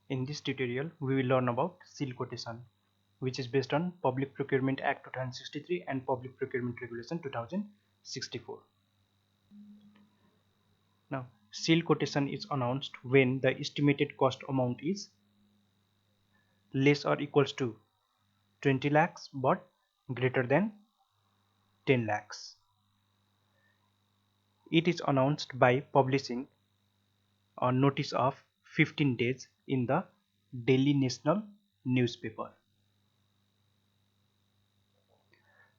In this tutorial, we will learn about seal quotation, which is based on Public Procurement Act 2063 and Public Procurement Regulation 2064. Now, seal quotation is announced when the estimated cost amount is less or equals to 20 lakhs but greater than 10 lakhs. It is announced by publishing a notice of 15 days in the Daily National newspaper.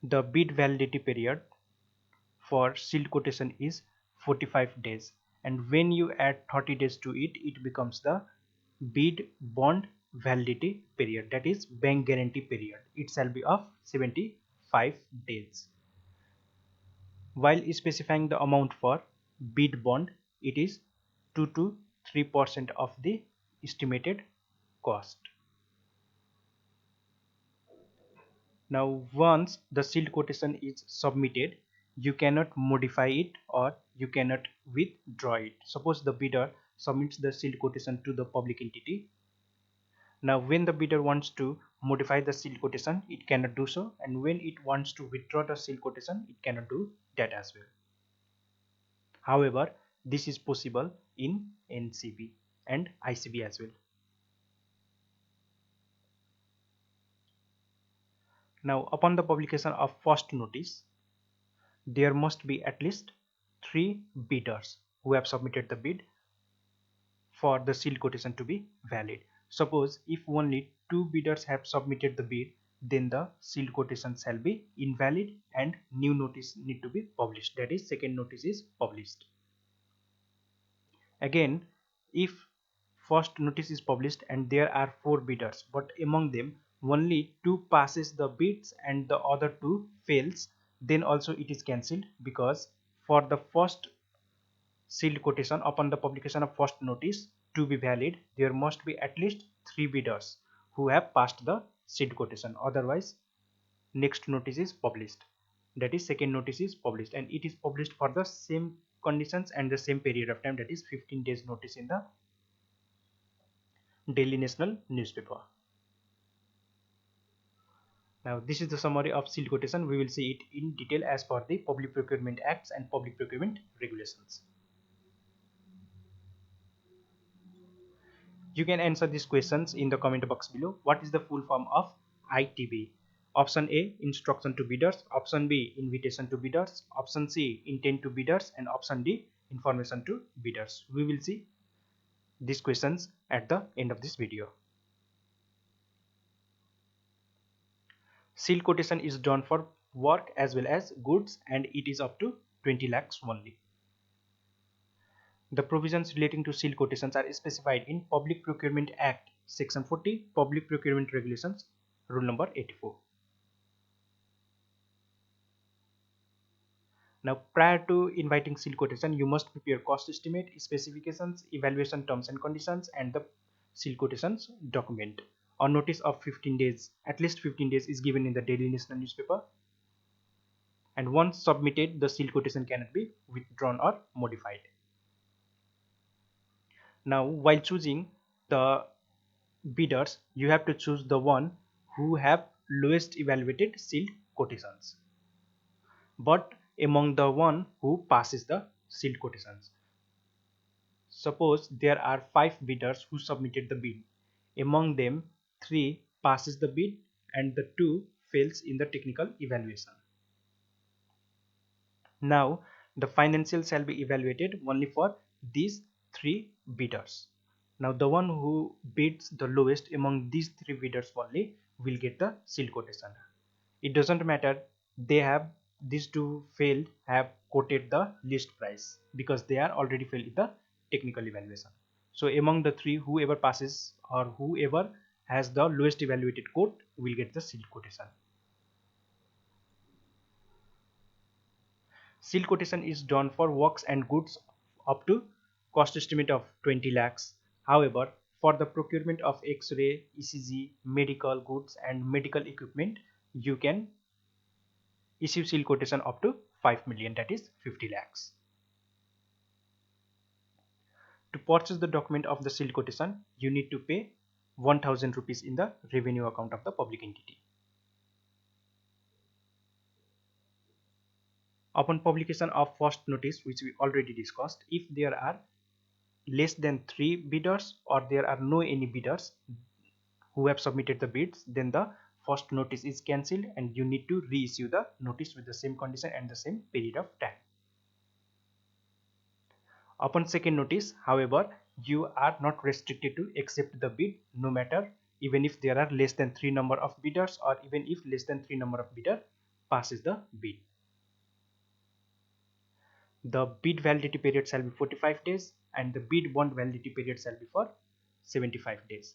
The bid validity period for sealed quotation is 45 days, and when you add 30 days to it, it becomes the bid bond validity period, that is bank guarantee period. It shall be of 75 days. While specifying the amount for bid bond, it is 2 to 3% of the estimated cost. Now once the sealed quotation is submitted, you cannot modify it or you cannot withdraw it. Suppose the bidder submits the sealed quotation to the public entity. Now when the bidder wants to modify the sealed quotation, it cannot do so, and when it wants to withdraw the sealed quotation, it cannot do that as well. However, this is possible in NCB and ICB as well. Now upon the publication of first notice, there must be at least 3 bidders who have submitted the bid for the sealed quotation to be valid. Suppose if only 2 bidders have submitted the bid, then the sealed quotation shall be invalid and new notice need to be published, that is second notice is published. Again, if first notice is published and there are 4 bidders, but among them only 2 passes the bids and the other 2 fails, then also it is cancelled, because for the first sealed quotation upon the publication of first notice to be valid, there must be at least 3 bidders who have passed the sealed quotation. Otherwise, next notice is published, that is second notice is published, and it is published for the same conditions and the same period of time, that is 15 days notice in the Daily National newspaper. Now this is the summary of sealed quotation. We will see it in detail as per the Public Procurement Acts and Public Procurement Regulations. You can answer these questions in the comment box below. What is the full form of ITB? Option A, instruction to bidders. Option B, invitation to bidders. Option C, intent to bidders. And option D, information to bidders. We will see these questions at the end of this video. Seal quotation is done for work as well as goods, and it is up to 20 lakhs only. The provisions relating to seal quotations are specified in Public Procurement Act Section 40, Public Procurement Regulations, Rule number 84. Now, prior to inviting seal quotation, you must prepare cost estimate, specifications, evaluation terms and conditions, and the seal quotations document. A notice of 15 days, at least 15 days, is given in the Daily National newspaper. And once submitted, the seal quotation cannot be withdrawn or modified. Now, while choosing the bidders, you have to choose the one who have lowest evaluated sealed quotations, but among the one who passes the sealed quotations. Suppose there are 5 bidders who submitted the bid. Among them, 3 passes the bid and the 2 fails in the technical evaluation. Now the financial shall be evaluated only for these 3 bidders. Now the one who bids the lowest among these 3 bidders only will get the sealed quotation. It doesn't matter these 2 failed have quoted the least price, because they are already failed in the technical evaluation. So among the 3, whoever passes or whoever has the lowest evaluated quote will get the sealed quotation. Sealed quotation is done for works and goods up to cost estimate of 20 lakhs. However, for the procurement of X-ray, ECG, medical goods and medical equipment, you can issue sealed quotation up to 5 million, that is 50 lakhs. To purchase the document of the sealed quotation, you need to pay 1000 rupees in the revenue account of the public entity. Upon publication of first notice, which we already discussed, if there are less than 3 bidders or there are no any bidders who have submitted the bids, then the first notice is cancelled and you need to reissue the notice with the same condition and the same period of time. Upon second notice, however, you are not restricted to accept the bid, no matter even if there are less than 3 number of bidders or even if less than 3 number of bidder passes the bid. The bid validity period shall be 45 days and the bid bond validity period shall be for 75 days.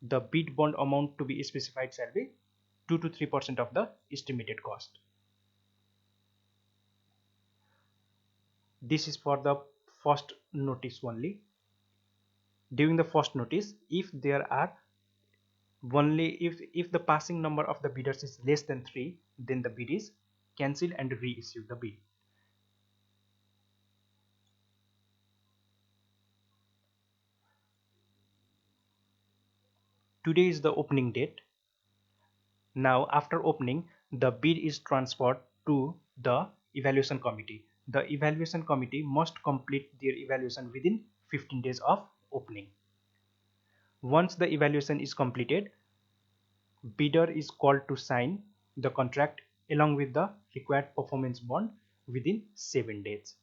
The bid bond amount to be specified shall be 2 to 3% of the estimated cost. This is for the first notice only. During the first notice, if there are only if the passing number of the bidders is less than 3, then the bid is cancelled and reissue the bid. Today is the opening date. Now after opening, the bid is transferred to the evaluation committee. The evaluation committee must complete their evaluation within 15 days of opening. Once the evaluation is completed, bidder is called to sign the contract along with the required performance bond within 7 days.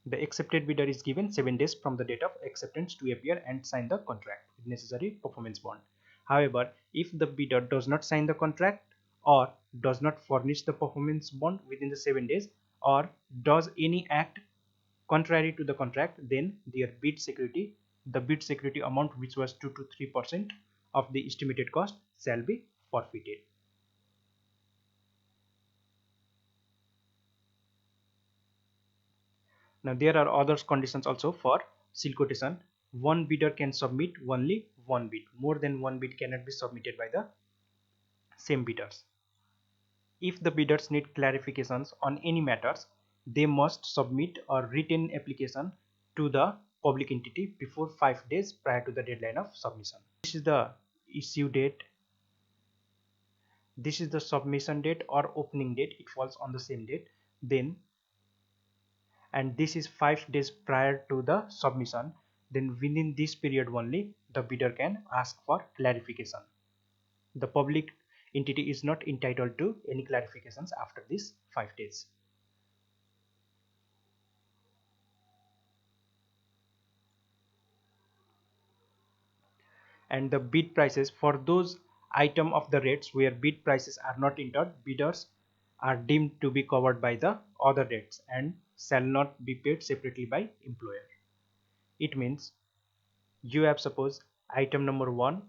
The accepted bidder is given 7 days from the date of acceptance to appear and sign the contract with necessary performance bond. However, if the bidder does not sign the contract or does not furnish the performance bond within the 7 days or does any act contrary to the contract, then their the bid security amount, which was 2 to 3% of the estimated cost, shall be forfeited. Now there are other conditions also for seal quotation. One bidder can submit only one bid. More than one bid cannot be submitted by the same bidders. If the bidders need clarifications on any matters, they must submit a written application to the public entity before 5 days prior to the deadline of submission. This is the issue date. This is the submission date or opening date. It falls on the same date. Then, and this is 5 days prior to the submission, then within this period only the bidder can ask for clarification. The public entity is not entitled to any clarifications after these 5 days. And the bid prices for those item of the rates where bid prices are not entered, bidders are deemed to be covered by the other rates and shall not be paid separately by employer. It means you have suppose item number 1,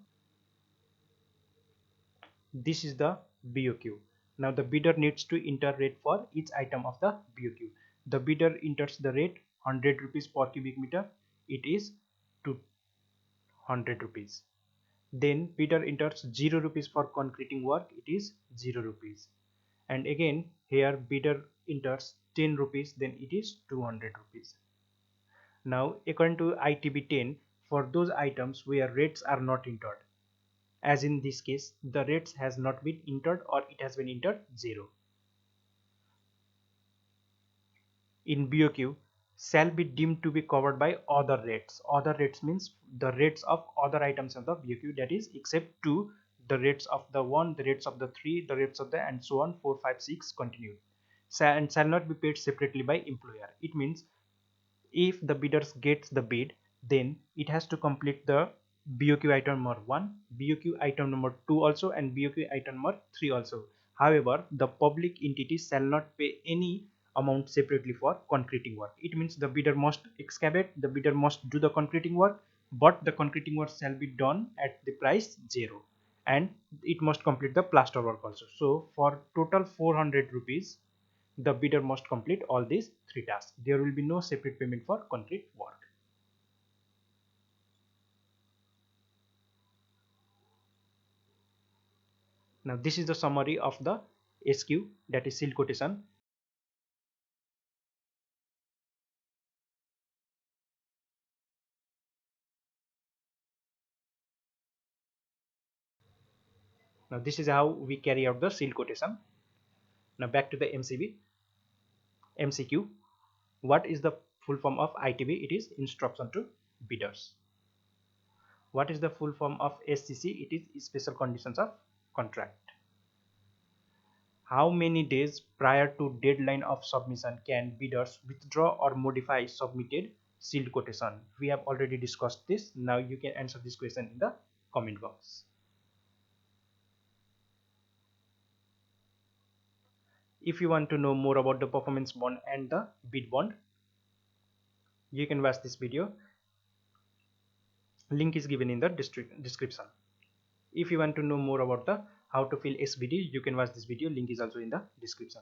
this is the BOQ. Now the bidder needs to enter rate for each item of the BOQ. The bidder enters the rate 100 rupees per cubic meter, it is 200 rupees. Then bidder enters 0 rupees for concreting work, it is 0 rupees. And again here bidder enters 10 rupees, then it is 200 rupees. Now according to ITB 10, for those items where rates are not entered, as in this case the rates has not been entered or it has been entered 0, in BOQ shall be deemed to be covered by other rates. Other rates means the rates of other items of the BOQ, that is except 2, the rates of the 1, the rates of the 3, the rates of the and so on 4, 5, 6 continued, and shall not be paid separately by employer. It means if the bidders gets the bid, then it has to complete the BOQ item number 1, BOQ item number 2 also and BOQ item number 3 also. However, the public entity shall not pay any amount separately for concreting work. It means the bidder must excavate, the bidder must do the concreting work, but the concreting work shall be done at the price 0 and it must complete the plaster work also. So for total 400 rupees, the bidder must complete all these 3 tasks. There will be no separate payment for concrete work. Now this is the summary of the SQ, that is seal quotation. Now this is how we carry out the sealed quotation. Now back to the MCQ. What is the full form of ITB? It is instruction to bidders. What is the full form of SCC? It is special conditions of contract. How many days prior to deadline of submission can bidders withdraw or modify submitted sealed quotation? We have already discussed this. Now you can answer this question in the comment box. If you want to know more about the performance bond and the bid bond, you can watch this video. Link is given in the description. If you want to know more about the how to fill SBD, you can watch this video. Link is also in the description.